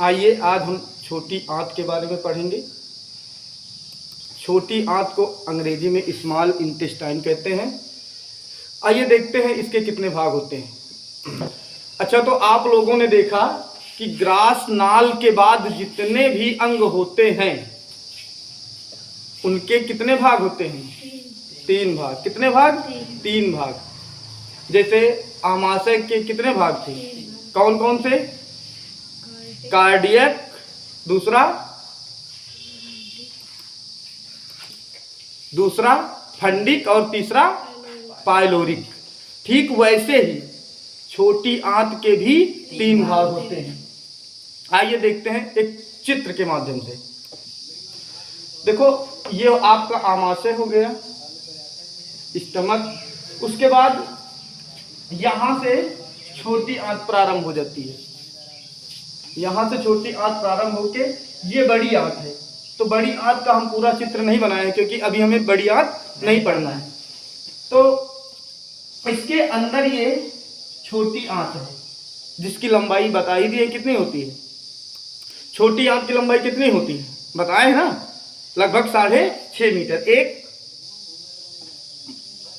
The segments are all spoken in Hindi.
आइए आज हम छोटी आंत के बारे में पढ़ेंगे। छोटी आंत को अंग्रेजी में स्मॉल इंटेस्टाइन कहते हैं। आइए देखते हैं इसके कितने भाग होते हैं। अच्छा, तो आप लोगों ने देखा कि ग्रास नाल के बाद जितने भी अंग होते हैं उनके कितने भाग होते हैं? 3 भाग। कितने भाग? 3 भाग। जैसे आमाशय के कितने भाग थे? कौन कौन से? कार्डियक, दूसरा फंडिक और तीसरा पाइलोरिक। ठीक वैसे ही छोटी आंत के भी 3 भाग होते हैं। आइए देखते हैं एक चित्र के माध्यम से। देखो, ये आपका आमाशय हो गया, स्टमक। उसके बाद यहां से छोटी आंत प्रारंभ हो जाती है। यहां से छोटी आंत प्रारंभ होके ये बड़ी आंत है। तो बड़ी आंत का हम पूरा चित्र नहीं बनाए हैं क्योंकि अभी हमें बड़ी आंत नहीं पढ़ना है। तो इसके अंदर ये छोटी आंत है जिसकी लंबाई बताई दी है कितनी होती है। छोटी आंत की लंबाई कितनी होती है बताए हैं ना? लगभग 6.5 मीटर। एक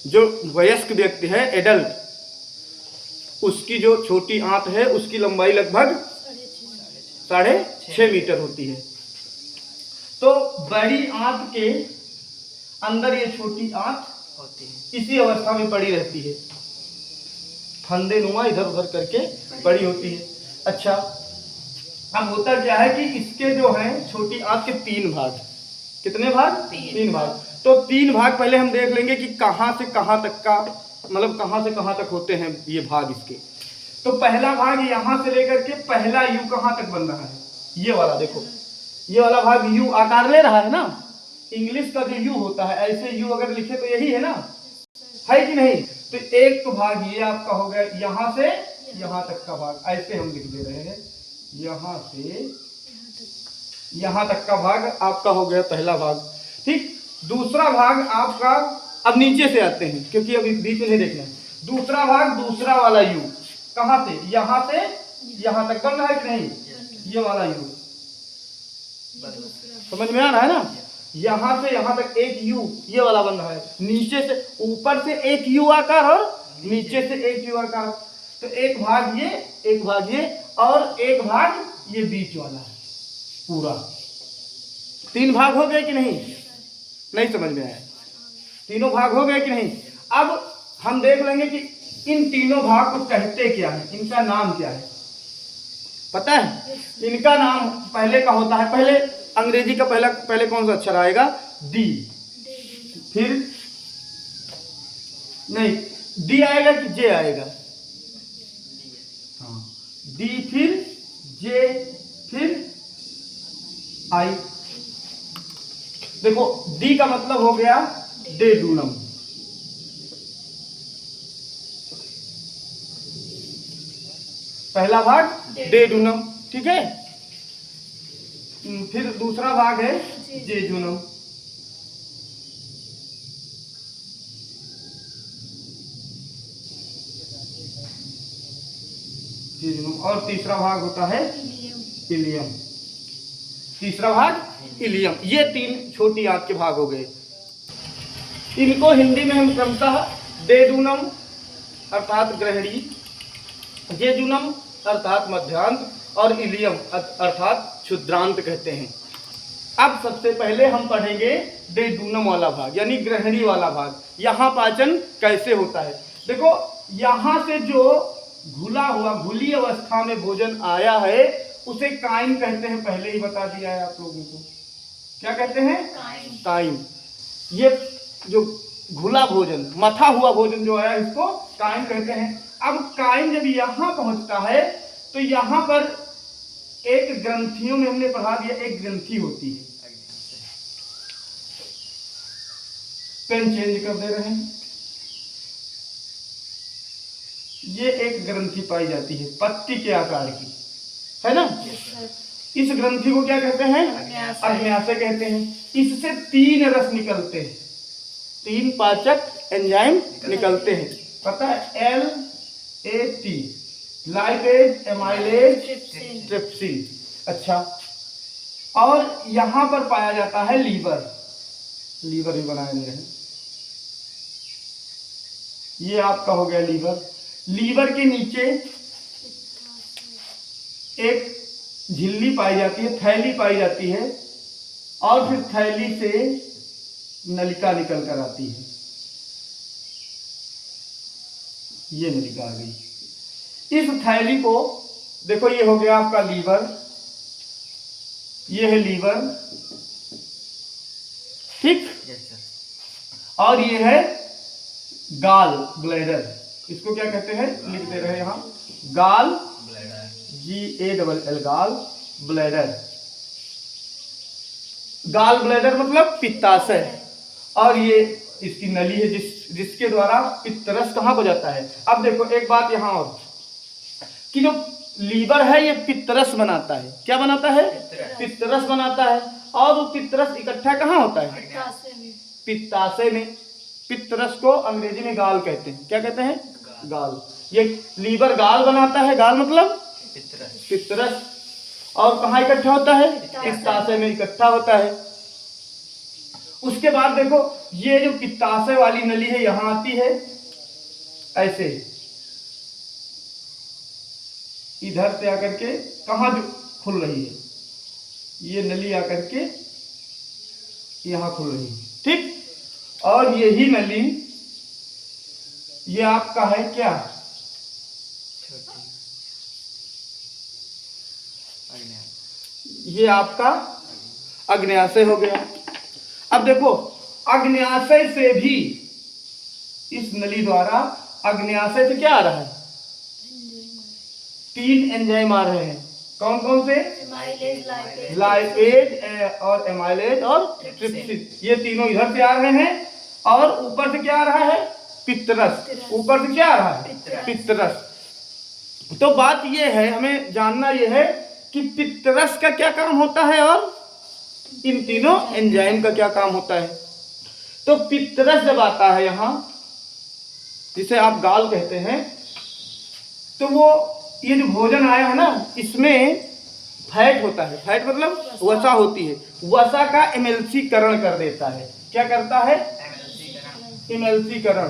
जो वयस्क व्यक्ति है, एडल्ट, उसकी जो छोटी आंत है उसकी लंबाई लगभग 6.5 मीटर होती है। तो बड़ी आंत के अंदर ये छोटी आंत होती है, इसी अवस्था में पड़ी रहती है, फंदे नुमा इधर उधर करके पड़ी होती है। अच्छा, अब होता क्या है कि इसके जो हैं छोटी आंत के 3 भाग। कितने भाग? 3 भाग। तो 3 भाग पहले हम देख लेंगे कि कहां से कहां तक का, मतलब कहां से कहां तक होते हैं ये भाग इसके। तो पहला भाग यहां से लेकर के पहला यू कहां तक बन रहा है? ये वाला देखो, ये वाला भाग यू आकार ले रहा है ना। इंग्लिश का जो यू होता है, ऐसे यू अगर लिखे तो यही है ना, है कि नहीं? तो एक तो भाग ये आपका हो गया, यहां से यहां तक का भाग, ऐसे हम लिख दे रहे हैं। यहां से यहां तक का भाग आपका हो गया पहला भाग। ठीक, दूसरा भाग आपका, अब नीचे से आते हैं क्योंकि अभी बीच में नहीं देखना है। दूसरा भाग, दूसरा वाला यू कहां से यहां तक बन रहा है कि नहीं? ये वाला यू समझ में आ रहा है ना? यहां से यहां तक एक यू ये वाला बन रहा है। नीचे से, ऊपर से एक यू आकार और नीचे से एक यू आकार। तो एक भाग ये, एक भाग ये और एक भाग ये बीच वाला है। पूरा 3 भाग हो गए कि नहीं? नहीं समझ में आया? तीनों भाग हो गए कि नहीं? अब हम देख लेंगे कि इन तीनों भाग को कहते क्या है, इनका नाम क्या है पता है? इनका नाम पहले का होता है, पहले अंग्रेजी का पहले कौन सा अक्षर आएगा? डी। फिर नहीं, डी आएगा कि जे आएगा? हाँ, डी, फिर जे, फिर आई। देखो, डी का मतलब हो गया डेडूनम। पहला भाग डेडूनम, ठीक है। फिर दूसरा भाग है जेजूनम। और तीसरा भाग होता है इलियम। तीसरा भाग इलियम। ये 3 छोटी आंत के भाग हो गए। इनको हिंदी में हम क्रमशः डेडूनम अर्थात ग्रहणी, जेजूनम अर्थात मध्यांत और इलियम अर्थात क्षुद्रांत कहते हैं। अब सबसे पहले हम पढ़ेंगे डेडूनम वाला भाग, यानी ग्रहणी वाला भाग। यहाँ पाचन कैसे होता है? देखो, यहाँ से जो घुली अवस्था में भोजन आया है उसे काइम कहते हैं। पहले ही बता दिया है आप लोगों को। क्या कहते हैं? काइम। ये जो घुला भोजन, मथा हुआ भोजन जो आया, इसको काइम कहते हैं। अब काइम जब यहाँ पहुंचता है तो यहाँ पर एक ग्रंथियों में हमने पढ़ा दिया, एक ग्रंथि होती है। पेन चेंज कर दे रहे हैं। ये एक ग्रंथि पाई जाती है पत्ती के आकार की, है ना? इस ग्रंथि को क्या कहते हैं? अग्न्याशय कहते हैं। इससे 3 रस निकलते हैं, 3 पाचक एंजाइम निकलते हैं, पता है? LAT, lipase, amylase, trypsin. अच्छा, और यहां पर पाया जाता है लीवर। लीवर भी बनाए नहीं रहे। ये आपका हो गया लीवर। लीवर के नीचे एक झिल्ली पाई जाती है, थैली पाई जाती है, और फिर थैली से नलिका निकल कर आती है। ये नलिका आ गई। इस थैली को देखो, ये हो गया आपका लीवर, ये है लीवर, ठीक। और ये है गाल ब्लैडर। इसको क्या कहते हैं, लिख दे रहे हैं यहां, gall bladder, GALL gall bladder. Gall bladder मतलब पित्ताशय, और ये इसकी नली है जिसके द्वारा पित्तरस कहां को जाता है। अब देखो एक बात यहां और, कि जो लीवर है ये पित्तरस बनाता है। क्या बनाता है, पित्तरस बनाता है। और वो पित्तरस इकट्ठा कहां होता है, पित्ताशय में। पित्तरस को अंग्रेजी में गाल कहते हैं। क्या कहते हैं, गाल। ये लीवर गाल बनाता है, गाल मतलब पित्तरस। और कहाँ इकट्ठा होता है, पित्ताशय में इकट्ठा होता है। उसके बाद देखो, ये जो पित्ताशय वाली नली है यहां आती है ऐसे, इधर से आकर के कहाँ जो खुल रही है, ये नली आकर के यहां खुल रही है, ठीक। और यही नली ये आपका है क्या, ये आपका अग्न्याशय हो गया। अब देखो, अग्न्याशय से भी, इस नली द्वारा अग्न्याशय से क्या आ रहा है, 3 एंजाइम आ रहे हैं। कौन कौन से, लाइपेज और एमाइलेज और ट्रिप्सिन। ये तीनों इधर से आ रहे हैं, और ऊपर से क्या आ रहा है, पित्तरस। ऊपर से क्या आ रहा है, पित्तरस। तो बात ये है, हमें जानना ये है कि पित्तरस का क्या काम होता है और इन तीनों एंजाइम का क्या काम होता है। तो पित्तरस जब आता है यहां, जिसे आप गाल कहते हैं, तो वो ये जो भोजन आया है ना, इसमें फैट होता है। फैट मतलब वसा होती है। वसा का एमएलसी-करण कर देता है। क्या करता है, एमएलसी-करण।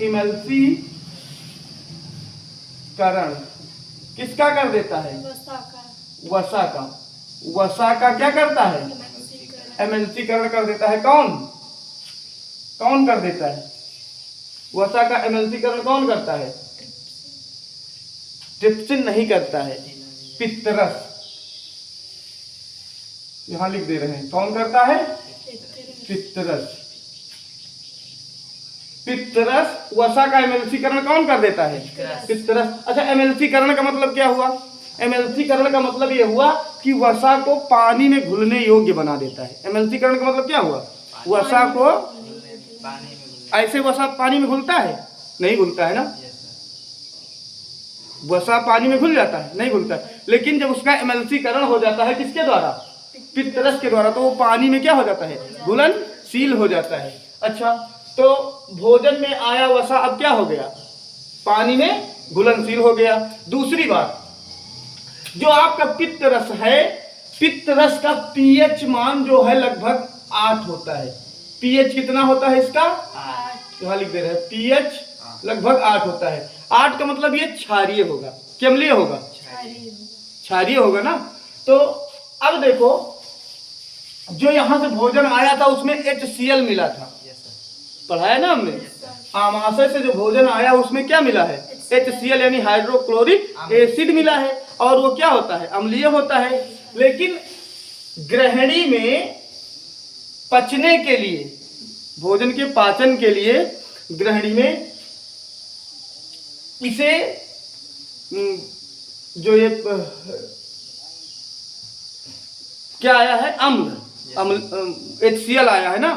एमएलसी-करण किसका कर देता है, वसा का। वसा का क्या करता है, एमएलसी-करण कर देता है। कौन कर देता है, वसा का एमएलसी-करण कौन करता है, ट्रिप्सिन नहीं करता है, पित्तरस। यहां लिख दे रहे हैं, कौन करता है, पित्तरस। पित्तरस वसा का एमएलसी-करण कौन कर देता है, पित्तरस। अच्छा, एमएलसी-करण का मतलब क्या हुआ, एमएलसी-करण का मतलब यह हुआ कि वसा को पानी में घुलने योग्य बना देता है। एमएलसी-करण का मतलब क्या हुआ, वसा को, ऐसे वसा पानी में घुलता है, नहीं घुलता है ना, वसा पानी में घुल जाता है, नहीं घुलता है। लेकिन जब उसका एमएलसी-करण हो जाता है किसके द्वारा, पित्तरस के द्वारा, तो वो पानी में क्या हो जाता है, घुलनशील हो जाता है। अच्छा, तो भोजन में आया वसा अब क्या हो गया, पानी में घुलनशील हो गया। दूसरी बात, जो आपका पित्तरस है, पित्तरस का पीएच मान जो है लगभग 8 होता है। पीएच कितना होता है इसका, 8। यहां लिख दे रहे हैं, पीएच लगभग 8 होता है। 8 का मतलब ये क्षारीय होगा, क्या अम्लीय होगा, क्षारीय होगा ना। तो अब देखो, जो यहां से भोजन आया था उसमें HCl मिला था, पढ़ाया ना हमने। आमाशय से जो भोजन आया उसमें क्या मिला है, HCl यानी हाइड्रोक्लोरिक एसिड मिला है, और वो क्या होता है, अम्लीय होता है। लेकिन ग्रहणी में पचने के लिए, भोजन के पाचन के लिए ग्रहणी में इसे जो ये क्या आया है, अम्ल HCl आया है ना।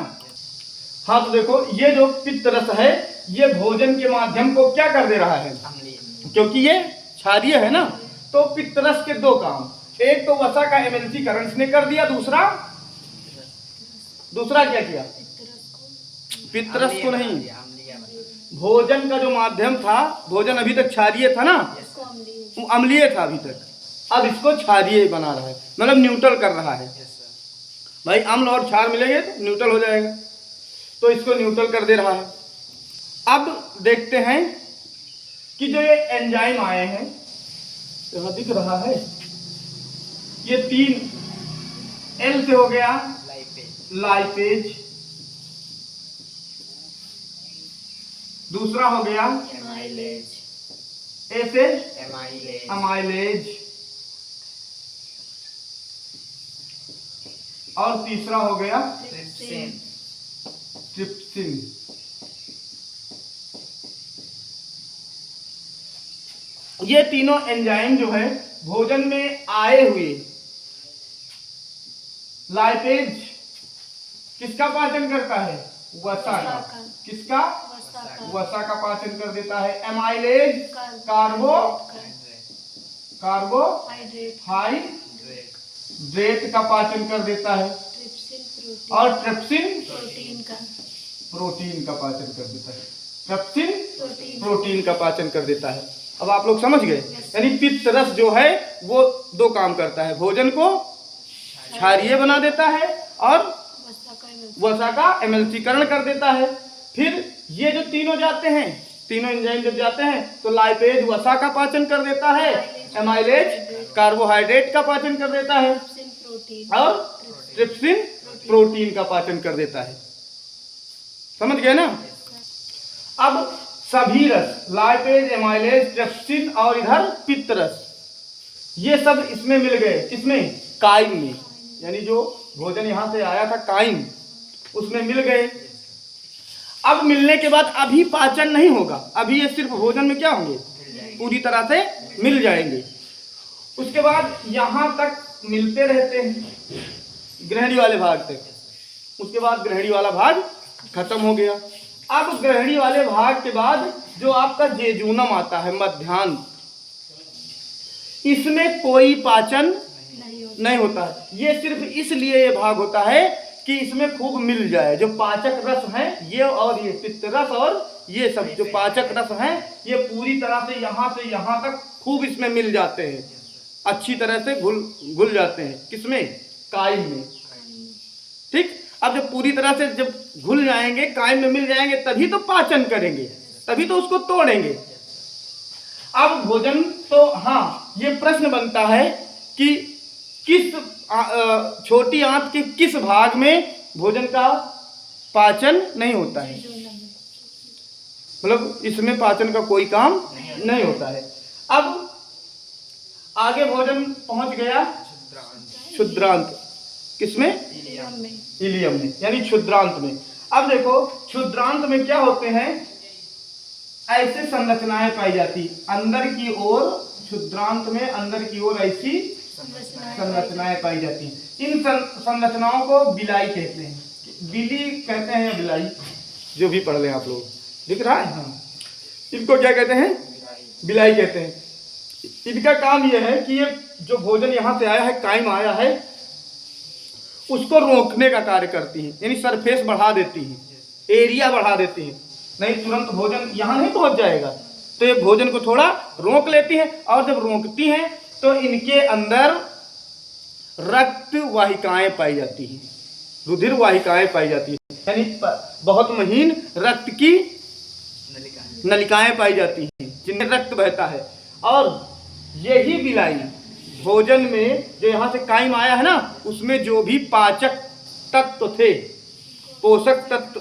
हाँ, तो देखो, ये जो पित्तरस है ये भोजन के माध्यम को क्या कर दे रहा है, क्योंकि ये क्षारीय है ना। तो पित्तरस के 2 काम, एक तो वसा का एमएलसी-करण इसने कर दिया, दूसरा क्या किया, पित्तरस को नहीं, भोजन का जो माध्यम था, भोजन अभी तक क्षारीय था ना, अम्लीय था अभी तक, अब इसको क्षारीय बना रहा है, मतलब न्यूट्रल कर रहा है। भाई अम्ल और क्षार मिलेंगे तो न्यूट्रल हो जाएगा, तो इसको न्यूट्रल कर दे रहा है। अब देखते हैं कि जो ये एंजाइम आए हैं, यहाँ दिख रहा है, ये 3 एल से हो गया लाइपेज, दूसरा हो गया ए से अमाइलेज, और तीसरा हो गया ट्रिप्सिन। ये तीनों एंजाइम जो है भोजन में आए हुए, लाइपेज किसका पाचन करता है? वसा का। किसका? वसा का पाचन कर देता है। एमाइलेज कार्बोहाइड्रेट का पाचन कर देता है, और ट्रिप्सिन प्रोटीन का पाचन कर देता है। ट्रिप्सिन प्रोटीन का पाचन कर देता है। अब आप लोग समझ गए, यानी पित्त रस जो है वो 2 काम करता है, भोजन को क्षारीय बना देता है और वसा का एमएलसीकरण कर देता है। फिर ये जो तीनों जाते हैं, तीनों एंजाइम जब जाते हैं तो लाइपेज वसा का पाचन कर देता है, एमाइलेज कार्बोहाइड्रेट का पाचन कर देता है, और ट्रिप्सिन प्रोटीन का पाचन कर देता है। समझ गए ना? अब सभी रस, लाइपेज, एमाइलेज, ट्रिप्सिन और इधर पित्त रस, ये सब इसमें मिल गए। किसमें? काइम में, यानी जो भोजन यहाँ से आया था काइम, उसमें मिल गए। अब मिलने के बाद अभी पाचन नहीं होगा, अभी ये सिर्फ भोजन में क्या होंगे? पूरी तरह से मिल जाएंगे। उसके बाद यहाँ तक मिलते रहते हैं ग्रहणी वाले भाग तक, उसके बाद ग्रहणी वाला भाग खत्म हो गया। अब ग्रहणी वाले भाग के बाद जो आपका जेजूनम आता है, मध्याह्न, इसमें कोई पाचन नहीं होता है। ये सिर्फ इसलिए ये भाग होता है कि इसमें खूब मिल जाए जो पाचक रस हैं, ये और ये पित्त रस और ये सब जो पाचक रस हैं, ये पूरी तरह से यहाँ तक खूब इसमें मिल जाते हैं, अच्छी तरह से घुल जाते हैं। किसमें? काइम में। ठीक। अब जब पूरी तरह से जब घुल जाएंगे, काइम में मिल जाएंगे, तभी तो पाचन करेंगे, तभी तो उसको तोड़ेंगे। अब भोजन तो, हाँ, ये प्रश्न बनता है कि किस छोटी आंत के किस भाग में भोजन का पाचन नहीं होता है, मतलब इसमें पाचन का कोई काम नहीं होता है। अब आगे भोजन पहुंच गया क्षुद्रांत, किसमें? इलियम में, यानी क्षुद्रांत में। अब देखो क्षुद्रांत में क्या होते हैं, ऐसे संरचनाएं पाई जाती अंदर की ओर, क्षुद्रांत में अंदर की ओर ऐसी संरचनाएं पाई जाती हैं। इन संरचनाओं को बिलाई कहते हैं, बिली कहते हैं या बिलाई, जो भी पढ़ लें आप लोग, दिख रहा है? हाँ, इनको क्या कहते हैं? बिलाई कहते हैं। इनका काम यह है कि ये जो भोजन यहाँ से आया है, काइम आया है, उसको रोकने का कार्य करती हैं, यानी सरफेस बढ़ा देती हैं, एरिया बढ़ा देती हैं। नहीं तुरंत भोजन यहाँ नहीं पहुँच जाएगा, तो ये भोजन को थोड़ा रोक लेती हैं, और जब रोकती हैं तो इनके अंदर रक्त वाहिकाएं पाई जाती हैं, रुधिर वाहिकाएं पाई जाती हैं, यानी बहुत महीन रक्त की नलिकाएं पाई जाती हैं, जिनमें रक्त बहता है। और यही बिलाई भोजन में जो यहाँ से काइम आया है ना, उसमें जो भी पाचक तत्व थे, पोषक तत्व,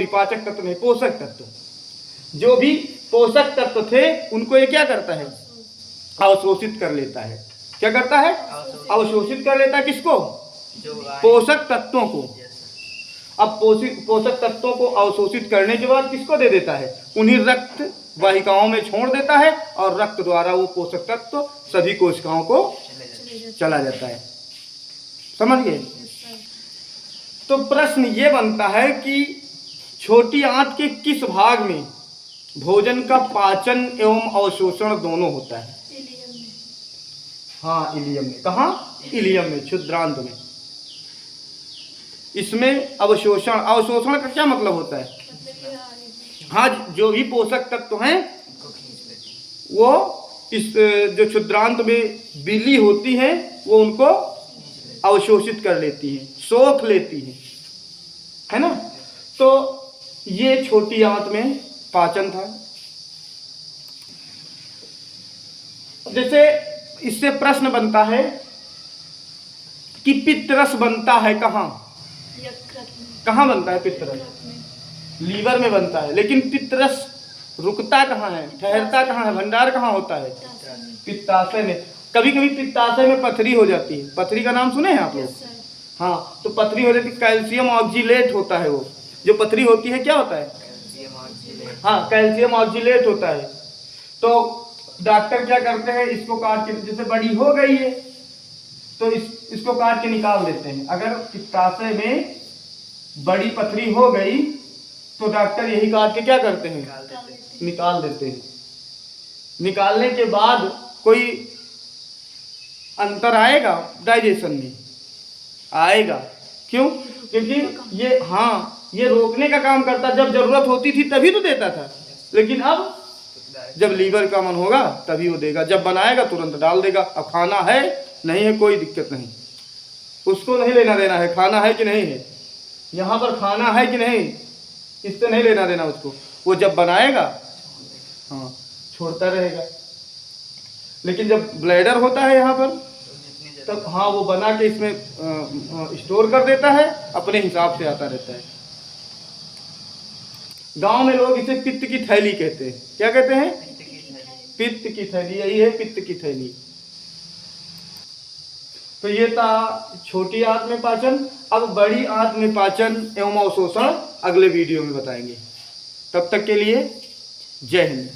पाचक तत्व नहीं, पोषक तत्व, जो भी पोषक तत्व थे, उनको ये क्या करता है? अवशोषित कर लेता है। क्या करता है? अवशोषित कर लेता है। किसको? पोषक तत्वों को। अब पोषक तत्वों को अवशोषित करने के बाद किसको दे देता है? उन्हीं रक्त वाहिकाओं में छोड़ देता है, और रक्त द्वारा वो पोषक तत्व सभी कोशिकाओं को चला जाता है। समझ गए? तो प्रश्न ये बनता है कि छोटी आंत के किस भाग में भोजन का पाचन एवं अवशोषण दोनों होता है? हाँ, इलियम में। कहाँ? इलियम में, क्षुद्रांत में। इसमें अवशोषण का क्या मतलब होता है? हाँ, जो भी पोषक तत्व हैं वो इस जो क्षुद्रांत में बिल्ली होती हैं वो उनको अवशोषित कर लेती हैं, सोख लेती हैं, है ना। तो ये छोटी आंत में पाचन था। जैसे इससे प्रश्न बनता है कि पित्तरस बनता है कहाँ? कहाँ बनता है पित्तरस? लीवर में बनता है, लेकिन पित्तरस रुकता कहाँ है, ठहरता कहाँ है, भंडार कहाँ होता है? पित्ताशय में। कभी कभी पित्ताशय में पथरी हो जाती है। पथरी का नाम सुने हैं आप लोग? हाँ, तो पथरी हो जाती है, कैल्शियम ऑक्जिलेट होता है। वो जो पथरी होती है क्या होता है? हाँ, कैल्शियम ऑक्जिलेट होता है। तो डॉक्टर क्या करते हैं, इसको काट के, जैसे बड़ी हो गई है तो इसको काट के निकाल देते हैं। अगर पित्ताशय में बड़ी पथरी हो गई तो डॉक्टर यही काट के क्या करते हैं, निकाल देते हैं। निकालने के बाद कोई अंतर आएगा डाइजेशन में? आएगा। क्यों? क्योंकि ये, हाँ, ये रोकने का काम करता। जब जरूरत होती थी तभी तो देता था, लेकिन अब जब लीवर का मन होगा तभी वो देगा। जब बनाएगा तुरंत डाल देगा। अब खाना है नहीं है कोई दिक्कत नहीं, उसको नहीं लेना देना है। खाना है कि नहीं है, यहाँ पर खाना है कि नहीं, इससे नहीं लेना देना उसको। वो जब बनाएगा, हाँ, छोड़ता रहेगा। लेकिन जब ब्लैडर होता है यहाँ पर, तब हाँ, वो बना के इसमें स्टोर कर देता है, अपने हिसाब से आता रहता है। गांव में लोग इसे पित्त की थैली कहते हैं। क्या कहते हैं? पित्त की थैली। यही है पित्त की थैली। तो ये था छोटी आंत में पाचन। अब बड़ी आंत में पाचन एवं अवशोषण अगले वीडियो में बताएंगे। तब तक के लिए जय हिंद।